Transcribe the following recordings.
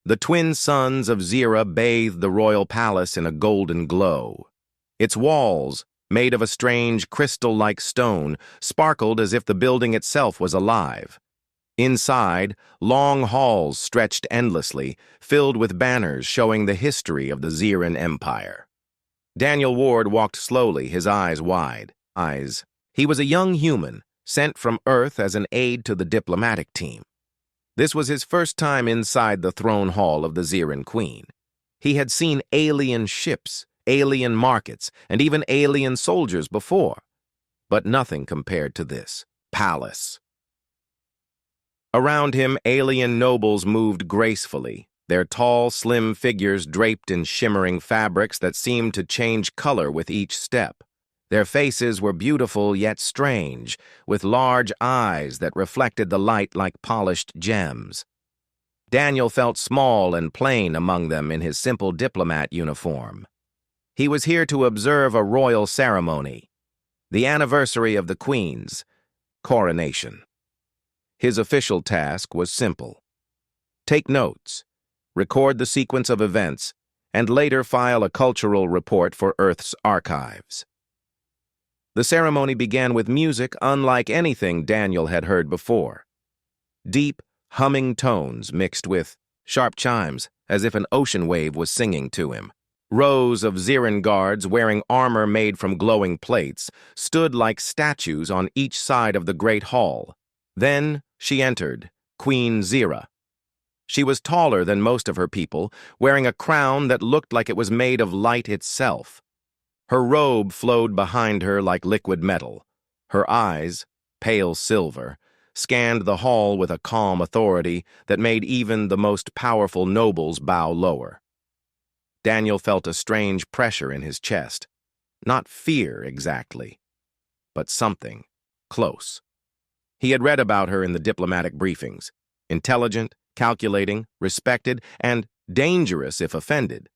The twin suns of Zira bathed the royal palace in a golden glow. Its walls, made of a strange crystal-like stone, sparkled as if the building itself was alive. Inside, long halls stretched endlessly, filled with banners showing the history of the Ziran Empire. Daniel Ward walked slowly, his eyes wide. He was a young human, sent from Earth as an aide to the diplomatic team. This was his first time inside the throne hall of the Ziran Queen. He had seen alien ships, alien markets, and even alien soldiers before, but nothing compared to this palace. Around him, alien nobles moved gracefully, their tall, slim figures draped in shimmering fabrics that seemed to change color with each step. Their faces were beautiful yet strange, with large eyes that reflected the light like polished gems. Daniel felt small and plain among them in his simple diplomat uniform. He was here to observe a royal ceremony, the anniversary of the Queen's coronation. His official task was simple: take notes, record the sequence of events, and later file a cultural report for Earth's archives. The ceremony began with music unlike anything Daniel had heard before. Deep, humming tones mixed with sharp chimes, as if an ocean wave was singing to him. Rows of Ziran guards wearing armor made from glowing plates stood like statues on each side of the great hall. Then she entered, Queen Zira. She was taller than most of her people, wearing a crown that looked like it was made of light itself. Her robe flowed behind her like liquid metal. Her eyes, pale silver, scanned the hall with a calm authority that made even the most powerful nobles bow lower. Daniel felt a strange pressure in his chest. Not fear exactly, but something close. He had read about her in the diplomatic briefings. Intelligent, calculating, respected, and dangerous if offended.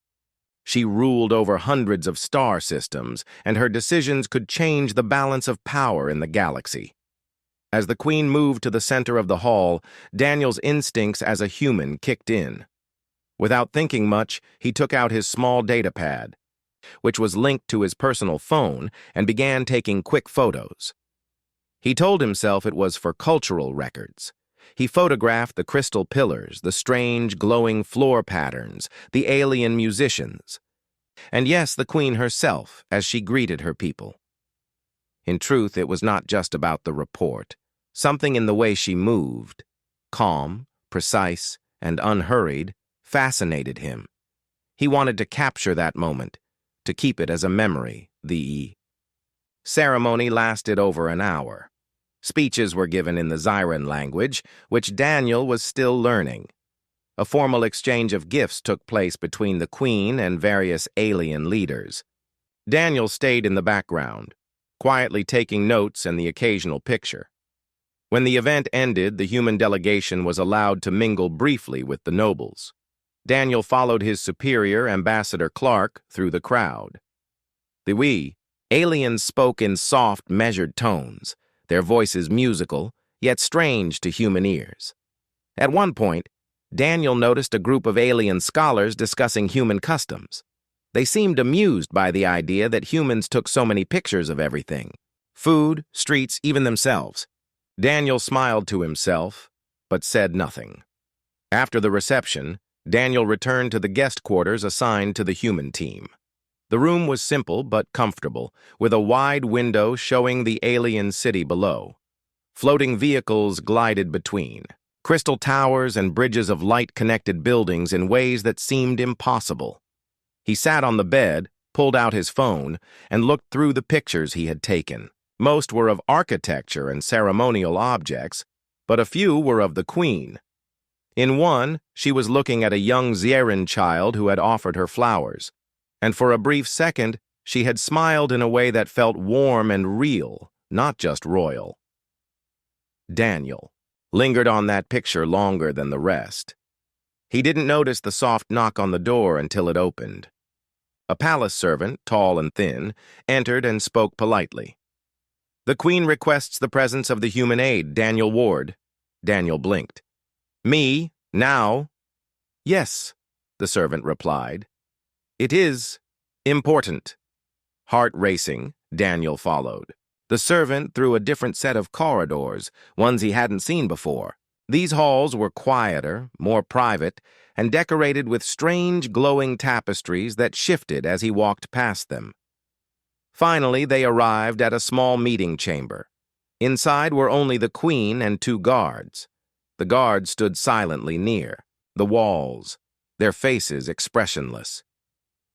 She ruled over hundreds of star systems, and her decisions could change the balance of power in the galaxy. As the Queen moved to the center of the hall, Daniel's instincts as a human kicked in. Without thinking much, he took out his small data pad, which was linked to his personal phone, and began taking quick photos. He told himself it was for cultural records. He photographed the crystal pillars, the strange, glowing floor patterns, the alien musicians, and yes, the Queen herself as she greeted her people. In truth, it was not just about the report. Something in the way she moved, calm, precise, and unhurried, fascinated him. He wanted to capture that moment, to keep it as a memory. The ceremony lasted over an hour. Speeches were given in the Ziran language, which Daniel was still learning. A formal exchange of gifts took place between the Queen and various alien leaders. Daniel stayed in the background, quietly taking notes and the occasional picture. When the event ended, the human delegation was allowed to mingle briefly with the nobles. Daniel followed his superior, Ambassador Clark, through the crowd. The aliens spoke in soft, measured tones, their voices musical, yet strange to human ears. At one point, Daniel noticed a group of alien scholars discussing human customs. They seemed amused by the idea that humans took so many pictures of everything: food, streets, even themselves. Daniel smiled to himself, but said nothing. After the reception, Daniel returned to the guest quarters assigned to the human team. The room was simple but comfortable, with a wide window showing the alien city below. Floating vehicles glided between. Crystal towers and bridges of light connected buildings in ways that seemed impossible. He sat on the bed, pulled out his phone, and looked through the pictures he had taken. Most were of architecture and ceremonial objects, but a few were of the Queen. In one, she was looking at a young Ziran child who had offered her flowers, and for a brief second, she had smiled in a way that felt warm and real, not just royal. Daniel lingered on that picture longer than the rest. He didn't notice the soft knock on the door until it opened. A palace servant, tall and thin, entered and spoke politely. "The Queen requests the presence of the human aide, Daniel Ward." Daniel blinked. "Me, now?" Yes, the servant replied. It is important. Heart racing, Daniel followed. The servant through a different set of corridors, ones he hadn't seen before. These halls were quieter, more private, and decorated with strange glowing tapestries that shifted as he walked past them. Finally, they arrived at a small meeting chamber. Inside were only the queen and 2 guards. The guards stood silently near, the walls, their faces expressionless.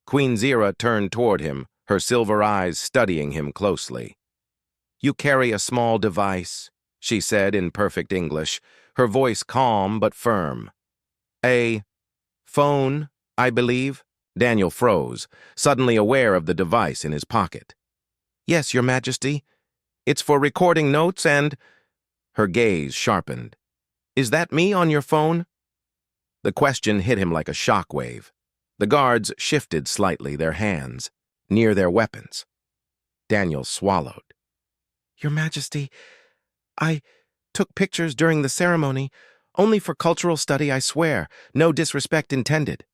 Queen Zira turned toward him, her silver eyes studying him closely. "You carry a small device," she said in perfect English, her voice calm but firm. "A phone, I believe?" Daniel froze, suddenly aware of the device in his pocket. "Yes, Your Majesty. It's for recording notes and—" Her gaze sharpened. "Is that me on your phone?" The question hit him like a shockwave. The guards shifted slightly, their hands, near their weapons. Daniel swallowed. "Your Majesty, I took pictures during the ceremony, only for cultural study, I swear, no disrespect intended."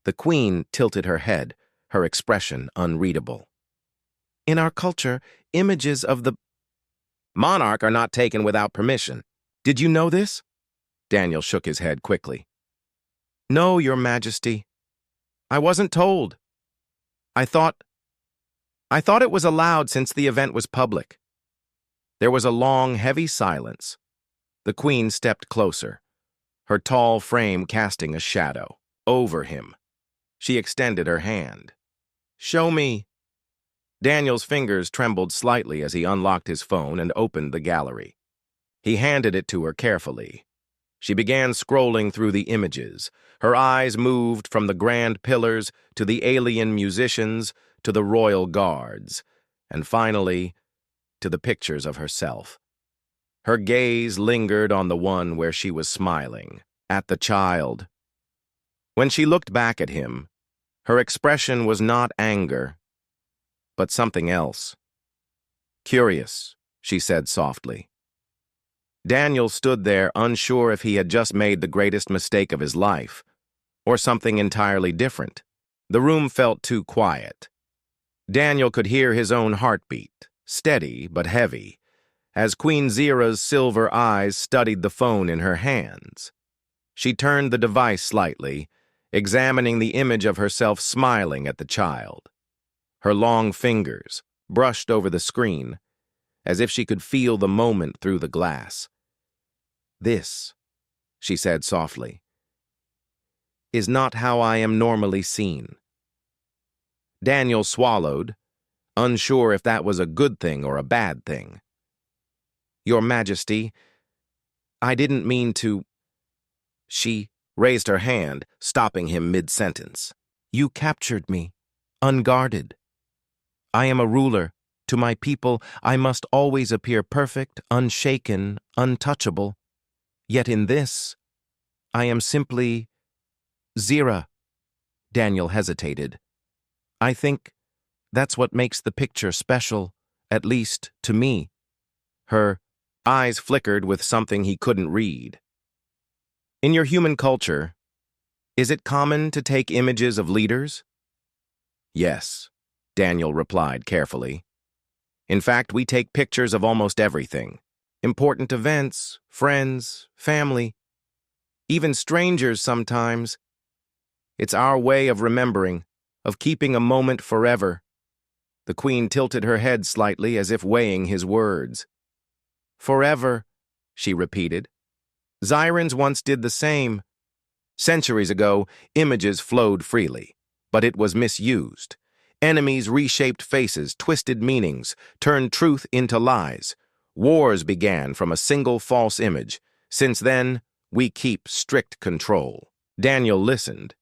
The queen tilted her head, her expression unreadable. "In our culture, images of the monarch are not taken without permission. Did you know this?" Daniel shook his head quickly. "No, Your Majesty. I wasn't told. I thought it was allowed since the event was public." There was a long, heavy silence. The queen stepped closer, her tall frame casting a shadow over him. She extended her hand. "Show me." Daniel's fingers trembled slightly as he unlocked his phone and opened the gallery. He handed it to her carefully. She began scrolling through the images. Her eyes moved from the grand pillars to the alien musicians to the royal guards, and finally to the pictures of herself. Her gaze lingered on the one where she was smiling, at the child. When she looked back at him, her expression was not anger, but something else. "Curious," she said softly. Daniel stood there unsure if he had just made the greatest mistake of his life, or something entirely different. The room felt too quiet. Daniel could hear his own heartbeat, steady but heavy, as Queen Zira's silver eyes studied the phone in her hands. She turned the device slightly, examining the image of herself smiling at the child. Her long fingers brushed over the screen, as if she could feel the moment through the glass. "This," she said softly, "is not how I am normally seen." Daniel swallowed, unsure if that was a good thing or a bad thing. "Your Majesty, I didn't mean to—" She raised her hand, stopping him mid-sentence. "You captured me, unguarded. I am a ruler. To my people, I must always appear perfect, unshaken, untouchable. Yet in this, I am simply Zira." Daniel hesitated. "I think that's what makes the picture special, at least to me." Her eyes flickered with something he couldn't read. "In your human culture, is it common to take images of leaders?" "Yes," Daniel replied carefully. "In fact, we take pictures of almost everything. Important events, friends, family, even strangers sometimes. It's our way of remembering, of keeping a moment forever." The queen tilted her head slightly as if weighing his words. "Forever," she repeated. "Zirans once did the same. Centuries ago, images flowed freely, but it was misused. Enemies reshaped faces, twisted meanings, turned truth into lies. Wars began from a single false image. Since then, we keep strict control." Daniel listened,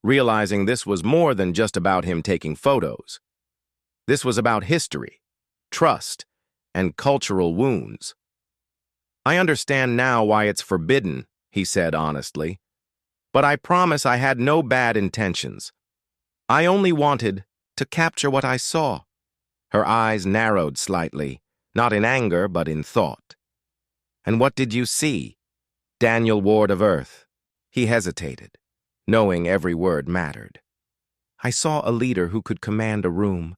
realizing this was more than just about him taking photos. This was about history, trust, and cultural wounds. "I understand now why it's forbidden," he said honestly. "But I promise I had no bad intentions. I only wanted to capture what I saw." Her eyes narrowed slightly, not in anger but in thought. "And what did you see?" Daniel Ward of Earth. He hesitated. knowing every word mattered. I saw a leader who could command a room,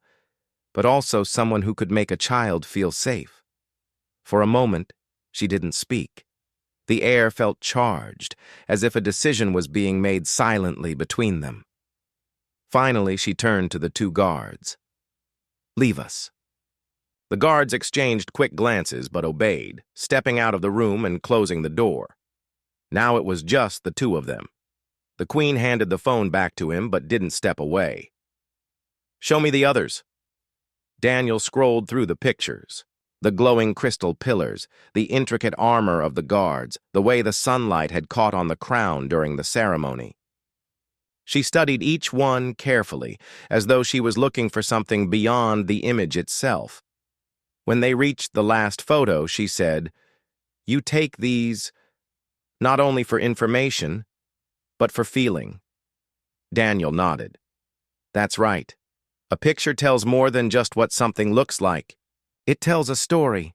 but also someone who could make a child feel safe. For a moment, she didn't speak. The air felt charged, as if a decision was being made silently between them. Finally, she turned to the two guards. "Leave us." The guards exchanged quick glances but obeyed, stepping out of the room and closing the door. Now it was just the two of them. The Queen handed the phone back to him but didn't step away. "Show me the others." Daniel scrolled through the pictures. The glowing crystal pillars, the intricate armor of the guards, the way the sunlight had caught on the crown during the ceremony. She studied each one carefully, as though she was looking for something beyond the image itself. When they reached the last photo, she said, "You take these not only for information, but for feeling." Daniel nodded. "That's right. A picture tells more than just what something looks like. It tells a story."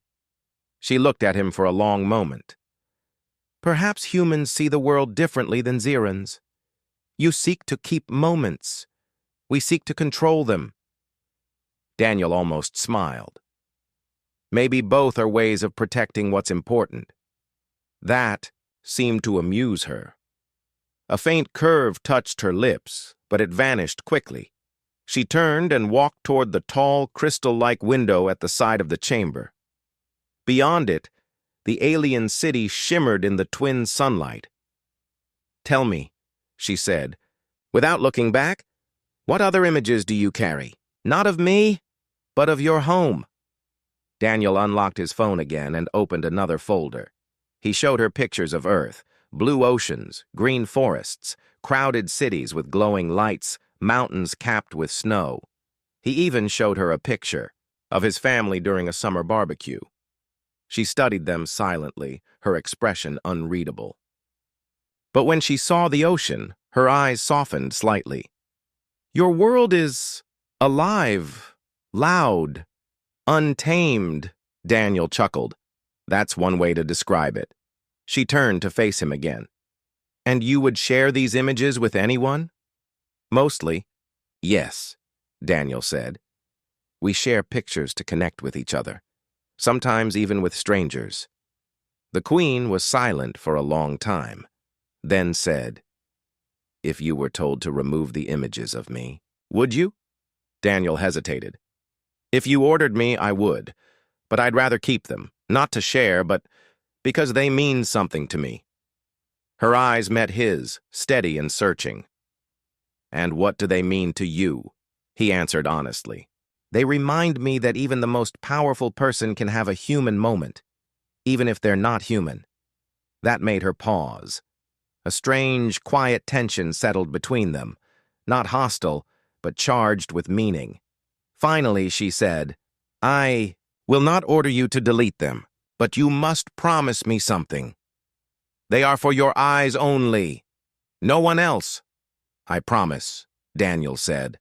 She looked at him for a long moment. "Perhaps humans see the world differently than Xerans. You seek to keep moments. We seek to control them." Daniel almost smiled. Maybe both are ways of protecting what's important. That seemed to amuse her. A faint curve touched her lips, but it vanished quickly. She turned and walked toward the tall, crystal-like window at the side of the chamber. Beyond it, the alien city shimmered in the twin sunlight. "Tell me," she said, "without looking back, what other images do you carry? Not of me, but of your home." Daniel unlocked his phone again and opened another folder. He showed her pictures of Earth, blue oceans, green forests, crowded cities with glowing lights, mountains capped with snow. He even showed her a picture of his family during a summer barbecue. She studied them silently, her expression unreadable. But when she saw the ocean, her eyes softened slightly. "Your world is alive, loud, untamed," Daniel chuckled. "That's one way to describe it." She turned to face him again. "And you would share these images with anyone?" "Mostly, yes," Daniel said. "We share pictures to connect with each other, sometimes even with strangers." The Queen was silent for a long time, then said, "If you were told to remove the images of me, would you?" Daniel hesitated. "If you ordered me, I would, but I'd rather keep them, not to share, but because they mean something to me." Her eyes met his, steady and searching. "And what do they mean to you?" He answered honestly. "They remind me that even the most powerful person can have a human moment, even if they're not human." That made her pause. A strange, quiet tension settled between them, not hostile, but charged with meaning. Finally, she said, "I will not order you to delete them, but you must promise me something. They are for your eyes only, no one else." "I promise," Daniel said.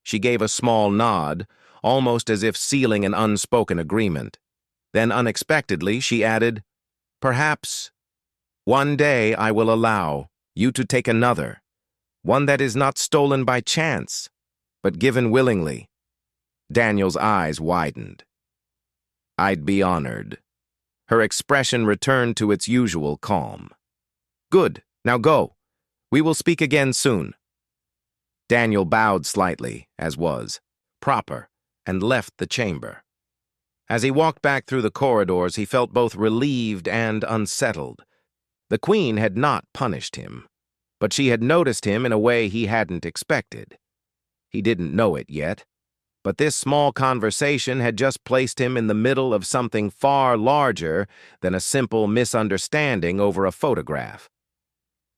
She gave a small nod, almost as if sealing an unspoken agreement. Then unexpectedly she added, "Perhaps one day I will allow you to take another, one that is not stolen by chance, but given willingly." Daniel's eyes widened. "I'd be honored." Her expression returned to its usual calm. "Good, now go. We will speak again soon." Daniel bowed slightly, as was proper, and left the chamber. As he walked back through the corridors, he felt both relieved and unsettled. The Queen had not punished him, but she had noticed him in a way he hadn't expected. He didn't know it yet, but this small conversation had just placed him in the middle of something far larger than a simple misunderstanding over a photograph.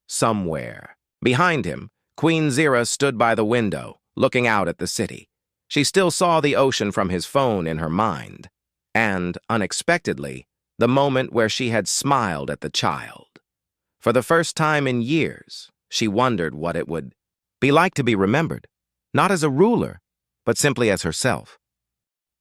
Somewhere, behind him, Queen Xera stood by the window, looking out at the city. She still saw the ocean from his phone in her mind, and, unexpectedly, the moment where she had smiled at the child. For the first time in years, she wondered what it would be like to be remembered, not as a ruler, but simply as herself.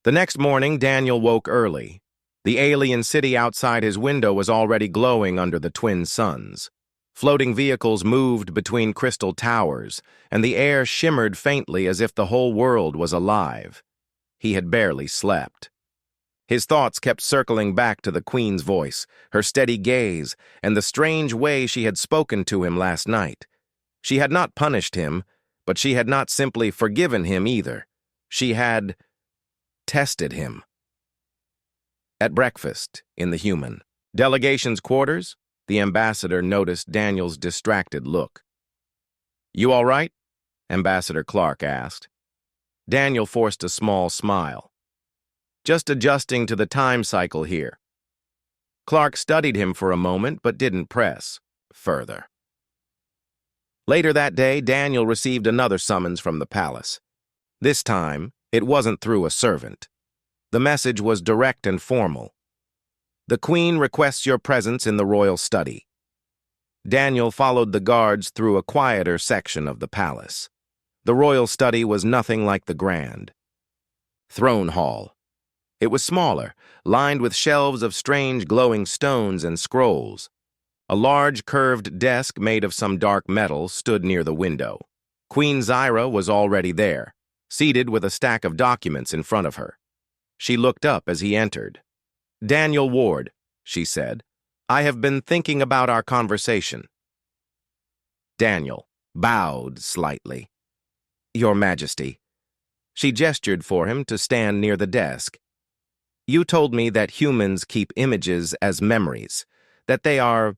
The next morning, Daniel woke early. The alien city outside his window was already glowing under the twin suns. Floating vehicles moved between crystal towers, and the air shimmered faintly as if the whole world was alive. He had barely slept. His thoughts kept circling back to the Queen's voice, her steady gaze, and the strange way she had spoken to him last night. She had not punished him, but she had not simply forgiven him either. She had tested him. At breakfast, in the human delegation's quarters, the ambassador noticed Daniel's distracted look. "You all right?" Ambassador Clark asked. Daniel forced a small smile. "Just adjusting to the time cycle here." Clark studied him for a moment but didn't press further. Later that day, Daniel received another summons from the palace. This time, it wasn't through a servant. The message was direct and formal. "The Queen requests your presence in the royal study." Daniel followed the guards through a quieter section of the palace. The royal study was nothing like the grand throne hall. It was smaller, lined with shelves of strange glowing stones and scrolls. A large curved desk made of some dark metal stood near the window. Queen Zyra was already there, seated with a stack of documents in front of her. She looked up as he entered. "Daniel Ward," she said, "I have been thinking about our conversation." Daniel bowed slightly. "Your Majesty." She gestured for him to stand near the desk. "You told me that humans keep images as memories, that they are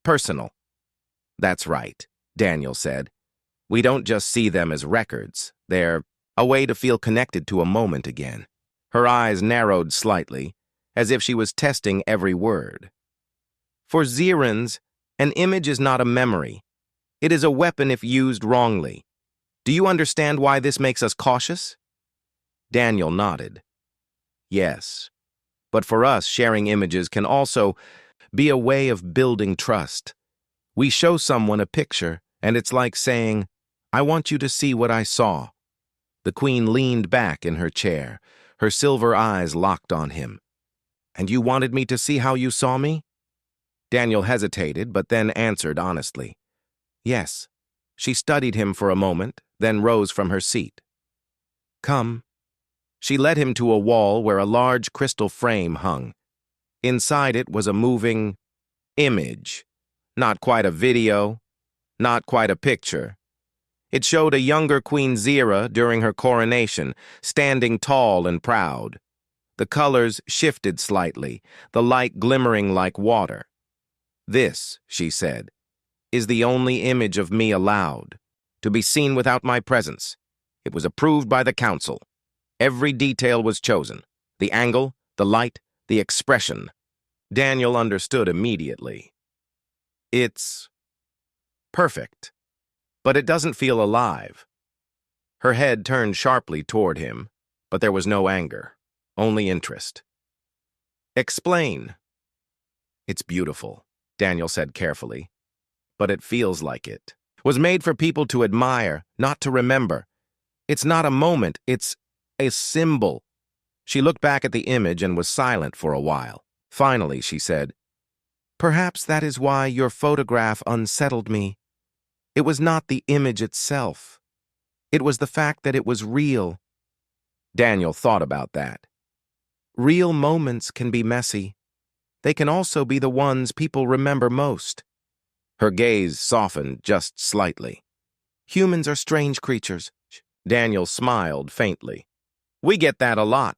personal." "That's right," Daniel said. "We don't just see them as records. They're a way to feel connected to a moment again." Her eyes narrowed slightly, as if she was testing every word. "For Zyrans, an image is not a memory. It is a weapon if used wrongly. Do you understand why this makes us cautious?" Daniel nodded. "Yes, but for us, sharing images can also be a way of building trust. We show someone a picture, and it's like saying, 'I want you to see what I saw.'" The Queen leaned back in her chair, her silver eyes locked on him. "And you wanted me to see how you saw me?" Daniel hesitated, but then answered honestly. "Yes." She studied him for a moment, then rose from her seat. "Come." She led him to a wall where a large crystal frame hung. Inside it was a moving image. Not quite a video, not quite a picture. It showed a younger Queen Zyra during her coronation, standing tall and proud. The colors shifted slightly, the light glimmering like water. "This," she said, "is the only image of me allowed, to be seen without my presence. It was approved by the council. Every detail was chosen, the angle, the light, the expression." Daniel understood immediately. "It's perfect, but it doesn't feel alive." Her head turned sharply toward him, but there was no anger, only interest. "Explain." "It's beautiful," Daniel said carefully, "but it feels like it was made for people to admire, not to remember. It's not a moment, it's a symbol." She looked back at the image and was silent for a while. Finally, she said, "Perhaps that is why your photograph unsettled me. It was not the image itself. It was the fact that it was real." Daniel thought about that. Real moments can be messy. They can also be the ones people remember most. Her gaze softened just slightly. "Humans are strange creatures." Daniel smiled faintly. "We get that a lot."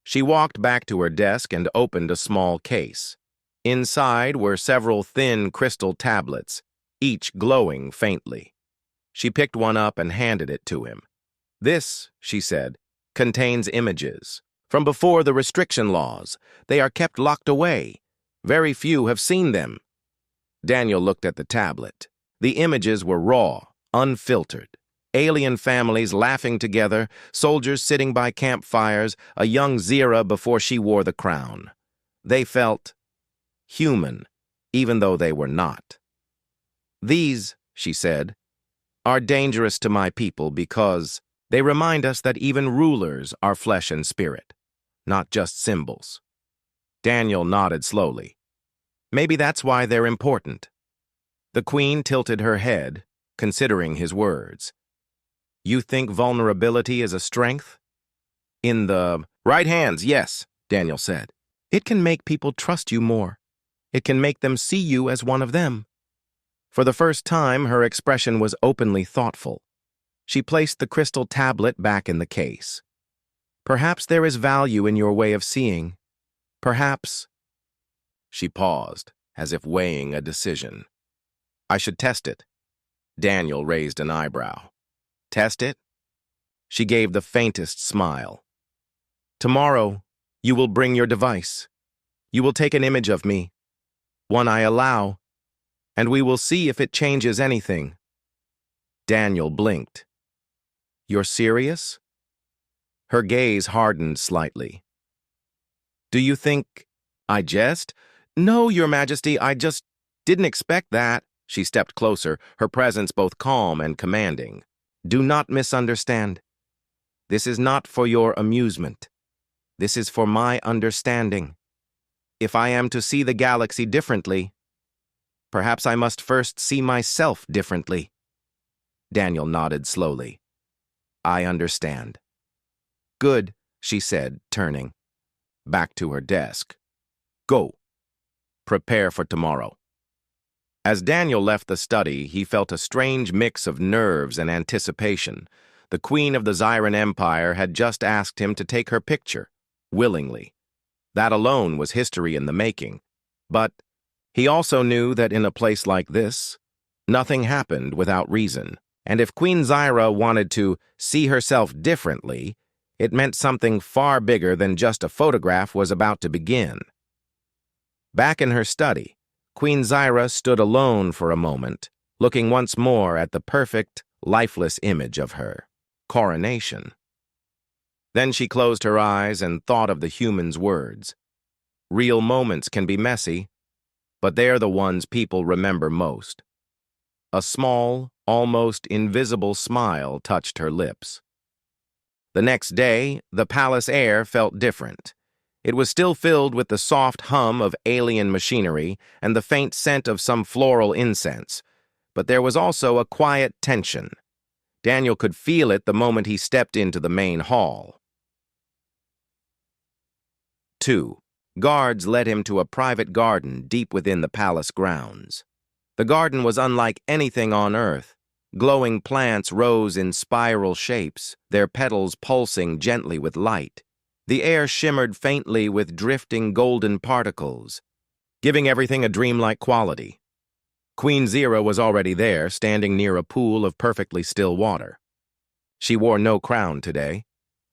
She walked back to her desk and opened a small case. Inside were several thin crystal tablets, each glowing faintly. She picked one up and handed it to him. "This," she said, "contains images. From before the restriction laws, they are kept locked away. Very few have seen them." Daniel looked at the tablet. The images were raw, unfiltered. Alien families laughing together, soldiers sitting by campfires, a young Zyra before she wore the crown. They felt human, even though they were not. "These," she said, "are dangerous to my people because they remind us that even rulers are flesh and spirit, not just symbols." Daniel nodded slowly. "Maybe that's why they're important." The queen tilted her head, considering his words. You think vulnerability is a strength? In the right hands, yes, Daniel said. It can make people trust you more. It can make them see you as one of them. For the first time, her expression was openly thoughtful. She placed the crystal tablet back in the case. Perhaps there is value in your way of seeing. Perhaps. She paused, as if weighing a decision. I should test it. Daniel raised an eyebrow. Test it? She gave the faintest smile. Tomorrow, you will bring your device. You will take an image of me, one I allow, and we will see if it changes anything. Daniel blinked. You're serious? Her gaze hardened slightly. Do you think I jest? No, Your Majesty, I just didn't expect that. She stepped closer, her presence both calm and commanding. Do not misunderstand. This is not for your amusement. This is for my understanding. If I am to see the galaxy differently, perhaps I must first see myself differently. Daniel nodded slowly. I understand. Good, she said, turning. Back to her desk. Go. Prepare for tomorrow. As Daniel left the study, he felt a strange mix of nerves and anticipation. The Queen of the Zyran Empire had just asked him to take her picture, willingly. That alone was history in the making. But he also knew that in a place like this, nothing happened without reason. And if Queen Zyra wanted to see herself differently, it meant something far bigger than just a photograph was about to begin. Back in her study, Queen Zyra stood alone for a moment, looking once more at the perfect, lifeless image of her coronation. Then she closed her eyes and thought of the human's words. Real moments can be messy, but they're the ones people remember most. A small, almost invisible smile touched her lips. The next day, the palace air felt different. It was still filled with the soft hum of alien machinery and the faint scent of some floral incense, but there was also a quiet tension. Daniel could feel it the moment he stepped into the main hall. 2. Guards led him to a private garden deep within the palace grounds. The garden was unlike anything on Earth. Glowing plants rose in spiral shapes, their petals pulsing gently with light. The air shimmered faintly with drifting golden particles, giving everything a dreamlike quality. Queen Zyra was already there, standing near a pool of perfectly still water. She wore no crown today.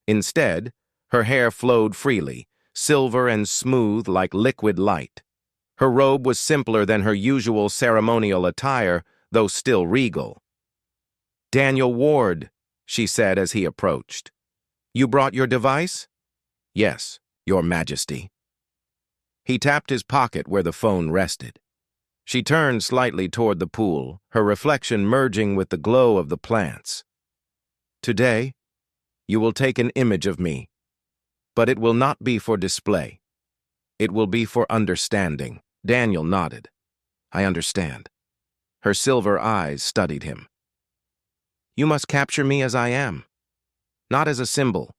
Instead, her hair flowed freely, silver and smooth like liquid light. Her robe was simpler than her usual ceremonial attire, though still regal. Daniel Ward, she said as he approached. You brought your device? Yes, Your Majesty. He tapped his pocket where the phone rested. She turned slightly toward the pool, her reflection merging with the glow of the plants. Today, you will take an image of me, but it will not be for display. It will be for understanding. Daniel nodded. I understand. Her silver eyes studied him. You must capture me as I am, not as a symbol.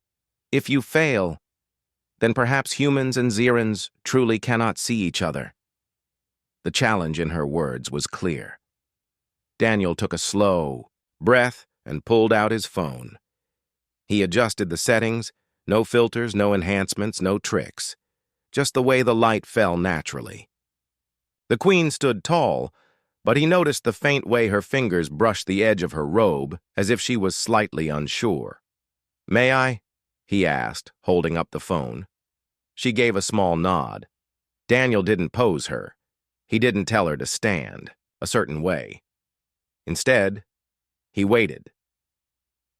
If you fail, then perhaps humans and Zyrans truly cannot see each other. The challenge in her words was clear. Daniel took a slow breath and pulled out his phone. He adjusted the settings, no filters, no enhancements, no tricks, just the way the light fell naturally. The queen stood tall, but he noticed the faint way her fingers brushed the edge of her robe as if she was slightly unsure. May I? He asked, holding up the phone. She gave a small nod. Daniel didn't pose her. He didn't tell her to stand a certain way. Instead, he waited.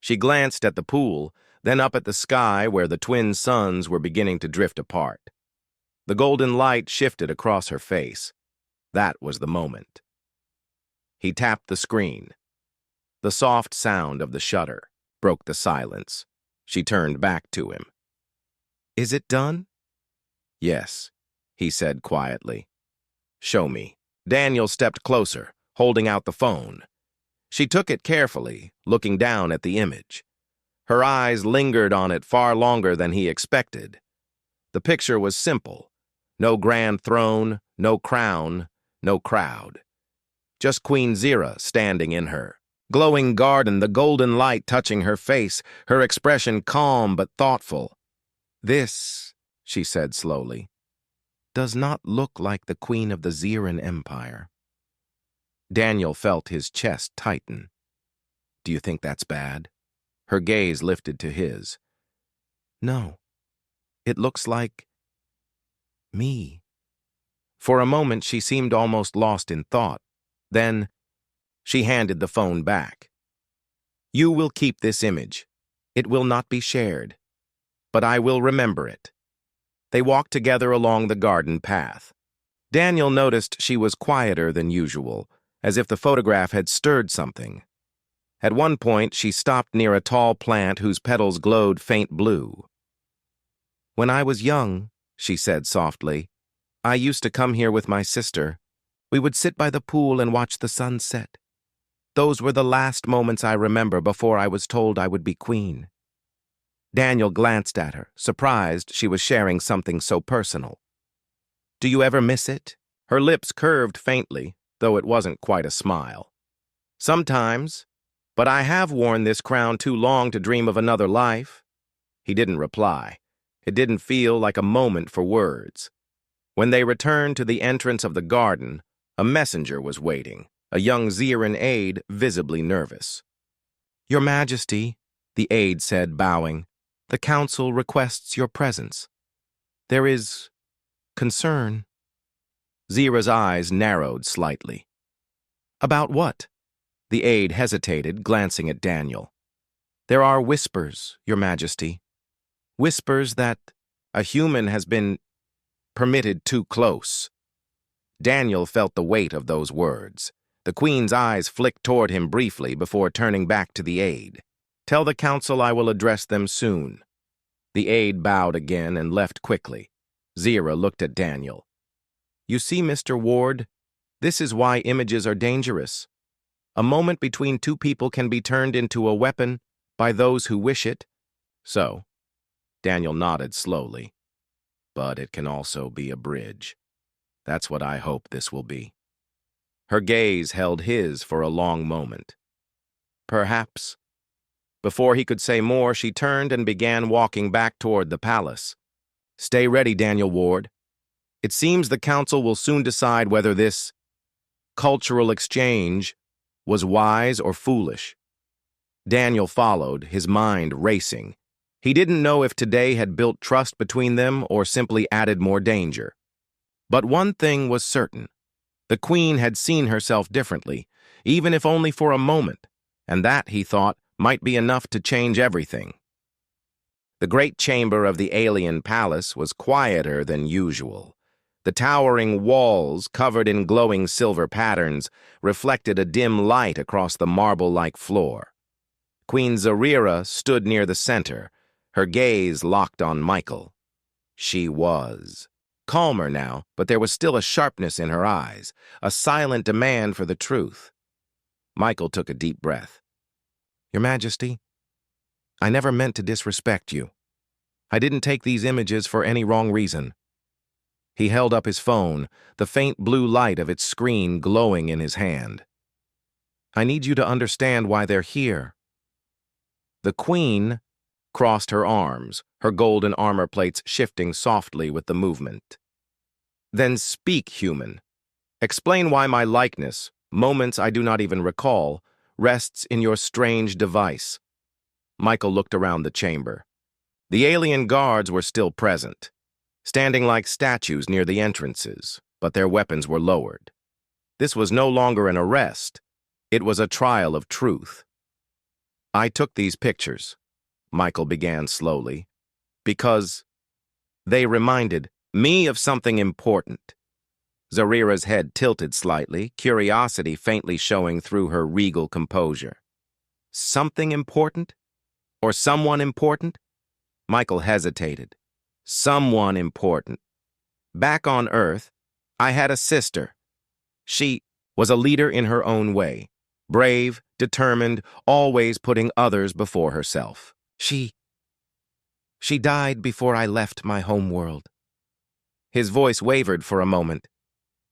She glanced at the pool, then up at the sky where the twin suns were beginning to drift apart. The golden light shifted across her face. That was the moment. He tapped the screen. The soft sound of the shutter broke the silence. She turned back to him. Is it done? Yes, he said quietly. Show me. Daniel stepped closer, holding out the phone. She took it carefully, looking down at the image. Her eyes lingered on it far longer than he expected. The picture was simple. No grand throne, no crown, no crowd. Just Queen Zira standing in her glowing garden, the golden light touching her face, her expression calm but thoughtful. "This," she said slowly, "does not look like the Queen of the Ziran Empire." Daniel felt his chest tighten. "Do you think that's bad?" Her gaze lifted to his. "No. It looks like me." For a moment she seemed almost lost in thought. Then she handed the phone back. "You will keep this image. It will not be shared. But I will remember it." They walked together along the garden path. Daniel noticed she was quieter than usual, as if the photograph had stirred something. At one point, she stopped near a tall plant whose petals glowed faint blue. "When I was young," she said softly, "I used to come here with my sister. We would sit by the pool and watch the sun set. Those were the last moments I remember before I was told I would be queen." Daniel glanced at her, surprised she was sharing something so personal. "Do you ever miss it?" Her lips curved faintly, though it wasn't quite a smile. "Sometimes, but I have worn this crown too long to dream of another life." He didn't reply. It didn't feel like a moment for words. When they returned to the entrance of the garden, a messenger was waiting, a young Ziran aide visibly nervous. "Your Majesty," the aide said, bowing, "the council requests your presence. There is concern." Zira's eyes narrowed slightly. "About what?" The aide hesitated, glancing at Daniel. "There are whispers, Your Majesty. Whispers that a human has been permitted too close." Daniel felt the weight of those words. The Queen's eyes flicked toward him briefly before turning back to the aide. "Tell the council I will address them soon." The aide bowed again and left quickly. Zira looked at Daniel. "You see, Mr. Ward, this is why images are dangerous. A moment between two people can be turned into a weapon by those who wish it." "So," Daniel nodded slowly, "but it can also be a bridge. That's what I hope this will be." Her gaze held his for a long moment. "Perhaps." Before he could say more, she turned and began walking back toward the palace. "Stay ready, Daniel Ward. It seems the council will soon decide whether this cultural exchange was wise or foolish." Daniel followed, his mind racing. He didn't know if today had built trust between them or simply added more danger. But one thing was certain. The Queen had seen herself differently, even if only for a moment, and that, he thought, might be enough to change everything. The great chamber of the alien palace was quieter than usual. The towering walls, covered in glowing silver patterns, reflected a dim light across the marble-like floor. Queen Zarira stood near the center, her gaze locked on Michael. She was calmer now, but there was still a sharpness in her eyes, a silent demand for the truth. Michael took a deep breath. "Your Majesty, I never meant to disrespect you. I didn't take these images for any wrong reason." He held up his phone, the faint blue light of its screen glowing in his hand. "I need you to understand why they're here." The Queen crossed her arms, her golden armor plates shifting softly with the movement. "Then speak, human. Explain why my likeness, moments I do not even recall, rests in your strange device." Michael looked around the chamber. The alien guards were still present, standing like statues near the entrances, but their weapons were lowered. This was no longer an arrest. It was a trial of truth. "I took these pictures," Michael began slowly, "because they reminded me of something important." Zarira's head tilted slightly, curiosity faintly showing through her regal composure. "Something important? Or someone important?" Michael hesitated. "Someone important. Back on Earth, I had a sister. She was a leader in her own way, brave, determined, always putting others before herself. She died before I left my home world. His voice wavered for a moment,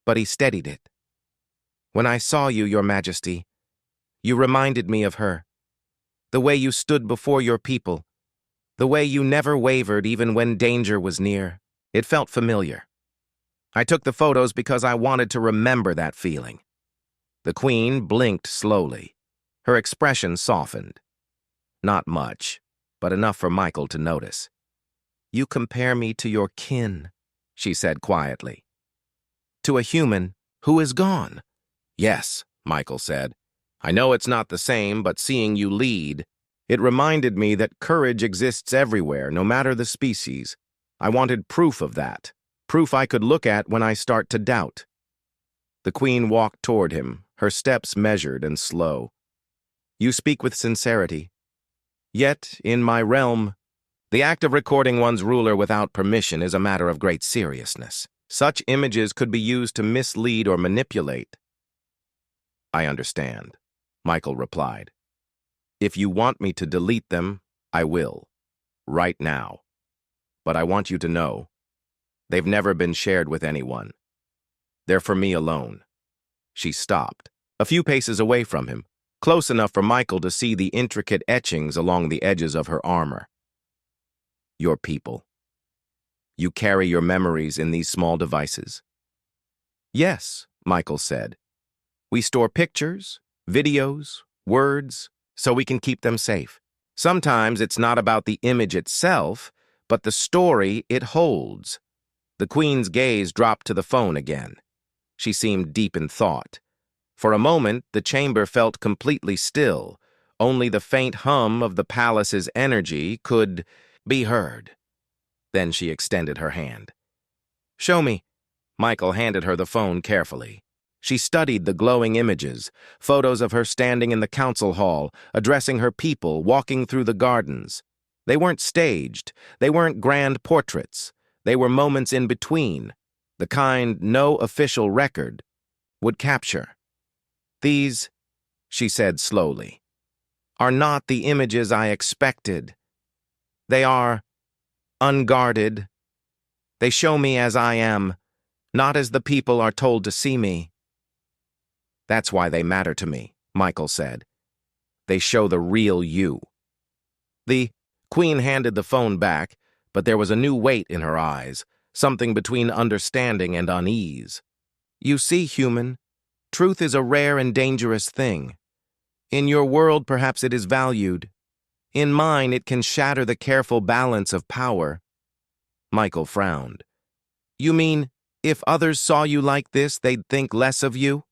but he steadied it. When I saw you, Your Majesty, you reminded me of her. The way you stood before your people, the way you never wavered even when danger was near. It felt familiar. I took the photos because I wanted to remember that feeling. The Queen blinked slowly. Her expression softened. Not much, but enough for Michael to notice. You compare me to your kin, she said quietly. To a human who is gone. Yes, Michael said. I know it's not the same, but seeing you lead, it reminded me that courage exists everywhere, no matter the species. I wanted proof of that, proof I could look at when I start to doubt. The Queen walked toward him, her steps measured and slow. You speak with sincerity. Yet, in my realm, the act of recording one's ruler without permission is a matter of great seriousness. Such images could be used to mislead or manipulate. I understand, Michael replied. If you want me to delete them, I will. Right now. But I want you to know, they've never been shared with anyone. They're for me alone. She stopped, a few paces away from him, close enough for Michael to see the intricate etchings along the edges of her armor. Your people. You carry your memories in these small devices. Yes, Michael said. We store pictures, videos, words, so we can keep them safe. Sometimes it's not about the image itself, but the story it holds. The Queen's gaze dropped to the phone again. She seemed deep in thought. For a moment, the chamber felt completely still. Only the faint hum of the palace's energy could be heard. Then she extended her hand. Show me. Michael handed her the phone carefully. She studied the glowing images, photos of her standing in the council hall, addressing her people, walking through the gardens. They weren't staged. They weren't grand portraits. They were moments in between, the kind no official record would capture. These, she said slowly, are not the images I expected. They are unguarded. They show me as I am, not as the people are told to see me. That's why they matter to me, Michael said. They show the real you. The Queen handed the phone back, but there was a new weight in her eyes, something between understanding and unease. You see, human, truth is a rare and dangerous thing. In your world, perhaps it is valued. In mine, it can shatter the careful balance of power. Michael frowned. You mean, if others saw you like this, they'd think less of you?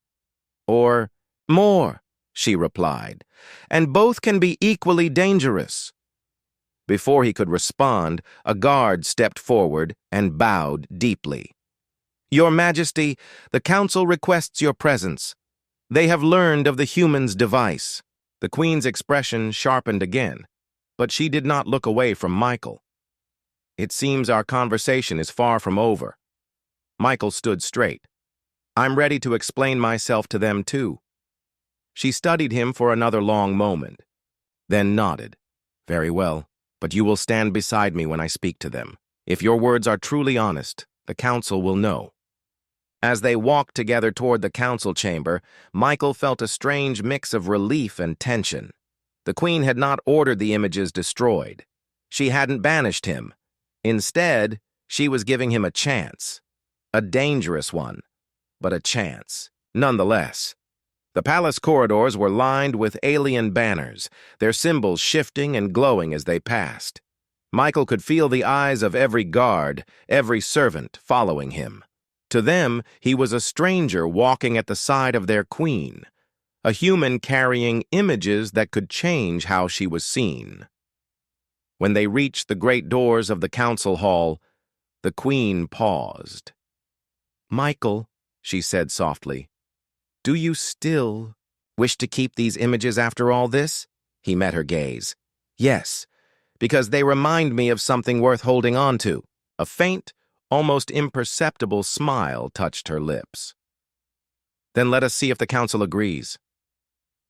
Or more, she replied, and both can be equally dangerous. Before he could respond, a guard stepped forward and bowed deeply. Your Majesty, the Council requests your presence. They have learned of the human's device. The Queen's expression sharpened again, but she did not look away from Michael. It seems our conversation is far from over. Michael stood straight. I'm ready to explain myself to them too. She studied him for another long moment, then nodded. Very well, but you will stand beside me when I speak to them. If your words are truly honest, the council will know. As they walked together toward the council chamber, Michael felt a strange mix of relief and tension. The Queen had not ordered the images destroyed. She hadn't banished him. Instead, she was giving him a chance. A dangerous one, but a chance, nonetheless. The palace corridors were lined with alien banners, their symbols shifting and glowing as they passed. Michael could feel the eyes of every guard, every servant following him. To them, he was a stranger walking at the side of their queen, a human carrying images that could change how she was seen. When they reached the great doors of the council hall, the Queen paused. Michael, she said softly, do you still wish to keep these images after all this? He met her gaze. Yes, because they remind me of something worth holding on to. A faint, almost imperceptible smile touched her lips. Then let us see if the council agrees.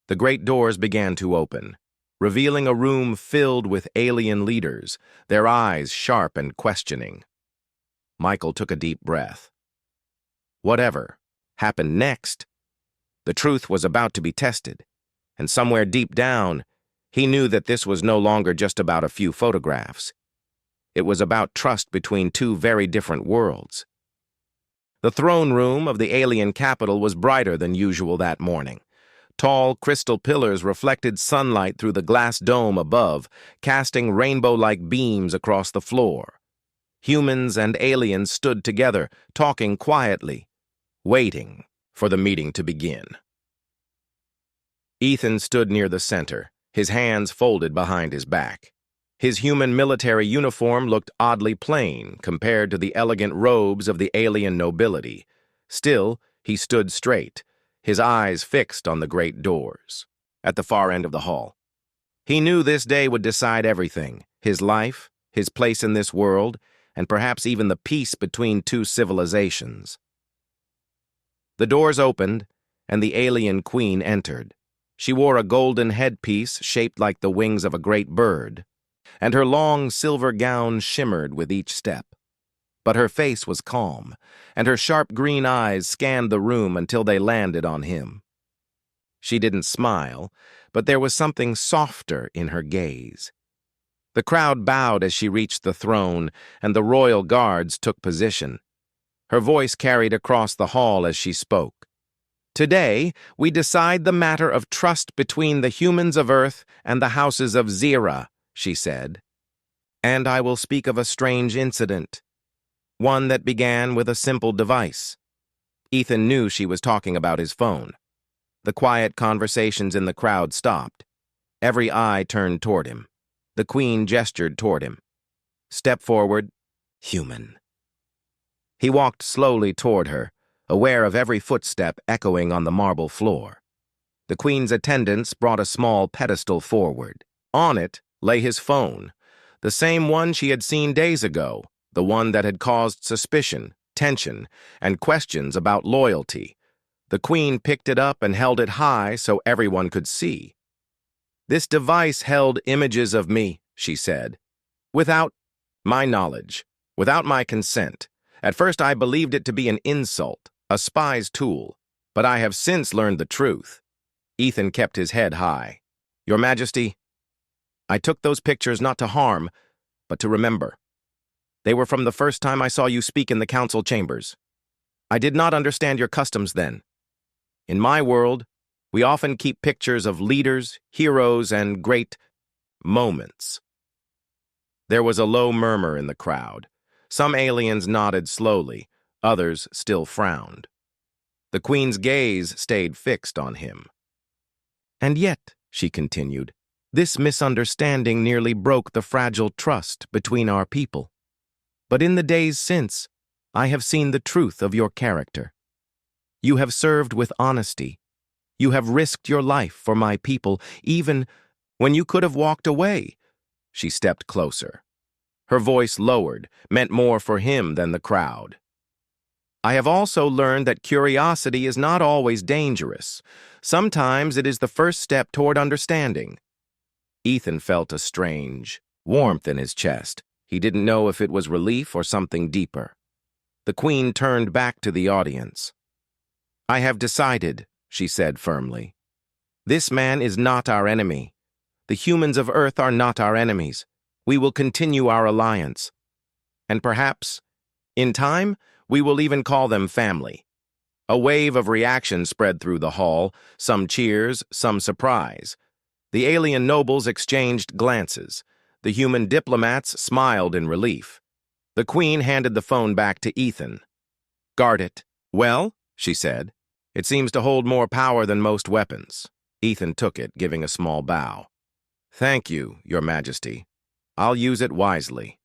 The great doors began to open, revealing a room filled with alien leaders, their eyes sharp and questioning. Michael took a deep breath. Whatever happened next, the truth was about to be tested, and somewhere deep down, he knew that this was no longer just about a few photographs. It was about trust between two very different worlds. The throne room of the alien capital was brighter than usual that morning. Tall crystal pillars reflected sunlight through the glass dome above, casting rainbow-like beams across the floor. Humans and aliens stood together, talking quietly, waiting for the meeting to begin. Ethan stood near the center, his hands folded behind his back. His human military uniform looked oddly plain compared to the elegant robes of the alien nobility. Still, he stood straight, his eyes fixed on the great doors, at the far end of the hall. He knew this day would decide everything: his life, his place in this world, and perhaps even the peace between two civilizations. The doors opened, and the alien queen entered. She wore a golden headpiece shaped like the wings of a great bird, and her long silver gown shimmered with each step. But her face was calm, and her sharp green eyes scanned the room until they landed on him. She didn't smile, but there was something softer in her gaze. The crowd bowed as she reached the throne, and the royal guards took position. Her voice carried across the hall as she spoke. Today, we decide the matter of trust between the humans of Earth and the houses of Zira, she said. And I will speak of a strange incident, one that began with a simple device. Ethan knew she was talking about his phone. The quiet conversations in the crowd stopped. Every eye turned toward him. The queen gestured toward him. Step forward, human. He walked slowly toward her, aware of every footstep echoing on the marble floor. The queen's attendants brought a small pedestal forward. On it lay his phone, the same one she had seen days ago, the one that had caused suspicion, tension, and questions about loyalty. The queen picked it up and held it high so everyone could see. This device held images of me, she said, without my knowledge, without my consent. At first I believed it to be an insult, a spy's tool, but I have since learned the truth. Ethan kept his head high. Your Majesty, I took those pictures not to harm, but to remember. They were from the first time I saw you speak in the council chambers. I did not understand your customs then. In my world, we often keep pictures of leaders, heroes, and great moments. There was a low murmur in the crowd. Some aliens nodded slowly, others still frowned. The queen's gaze stayed fixed on him. And yet, she continued, this misunderstanding nearly broke the fragile trust between our people. But in the days since, I have seen the truth of your character. You have served with honesty. You have risked your life for my people, even when you could have walked away. She stepped closer. Her voice lowered, meant more for him than the crowd. I have also learned that curiosity is not always dangerous. Sometimes it is the first step toward understanding. Ethan felt a strange warmth in his chest. He didn't know if it was relief or something deeper. The queen turned back to the audience. I have decided, she said firmly. This man is not our enemy. The humans of Earth are not our enemies. We will continue our alliance. And perhaps, in time, we will even call them family. A wave of reaction spread through the hall, some cheers, some surprise. The alien nobles exchanged glances. The human diplomats smiled in relief. The queen handed the phone back to Ethan. Guard it. Well, she said, it seems to hold more power than most weapons. Ethan took it, giving a small bow. Thank you, Your Majesty. I'll use it wisely.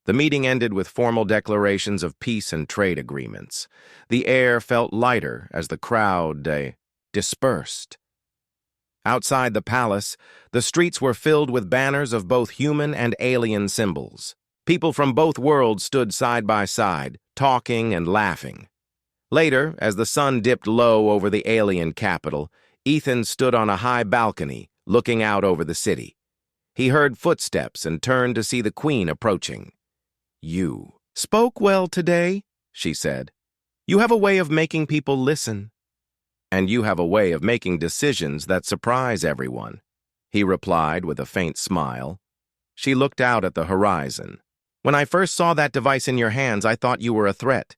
The meeting ended with formal declarations of peace and trade agreements. The air felt lighter as the crowd dispersed. Outside the palace, the streets were filled with banners of both human and alien symbols. People from both worlds stood side by side, talking and laughing. Later, as the sun dipped low over the alien capital, Ethan stood on a high balcony, looking out over the city. He heard footsteps and turned to see the Queen approaching. "You spoke well today," she said. "You have a way of making people listen. And you have a way of making decisions that surprise everyone," he replied with a faint smile. She looked out at the horizon. "When I first saw that device in your hands, I thought you were a threat.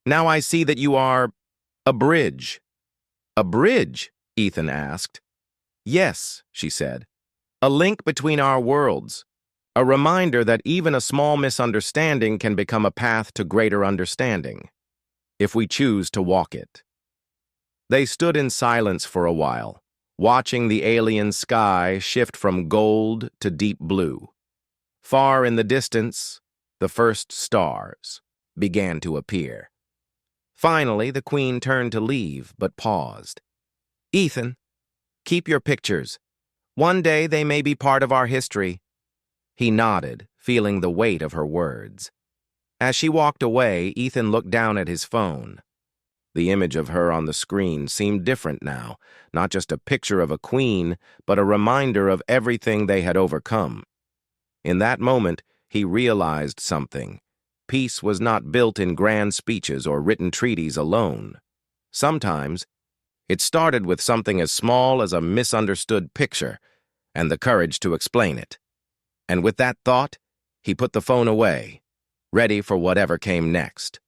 Now I see that you are a bridge." "A bridge?" Ethan asked. "Yes," she said. "A link between our worlds. A reminder that even a small misunderstanding can become a path to greater understanding, if we choose to walk it." They stood in silence for a while, watching the alien sky shift from gold to deep blue. Far in the distance, the first stars began to appear. Finally, the Queen turned to leave, but paused. "Ethan, keep your pictures. One day they may be part of our history." He nodded, feeling the weight of her words. As she walked away, Ethan looked down at his phone. The image of her on the screen seemed different now, not just a picture of a queen, but a reminder of everything they had overcome. In that moment, he realized something. Peace was not built in grand speeches or written treaties alone. Sometimes, it started with something as small as a misunderstood picture and the courage to explain it. And with that thought, he put the phone away, ready for whatever came next.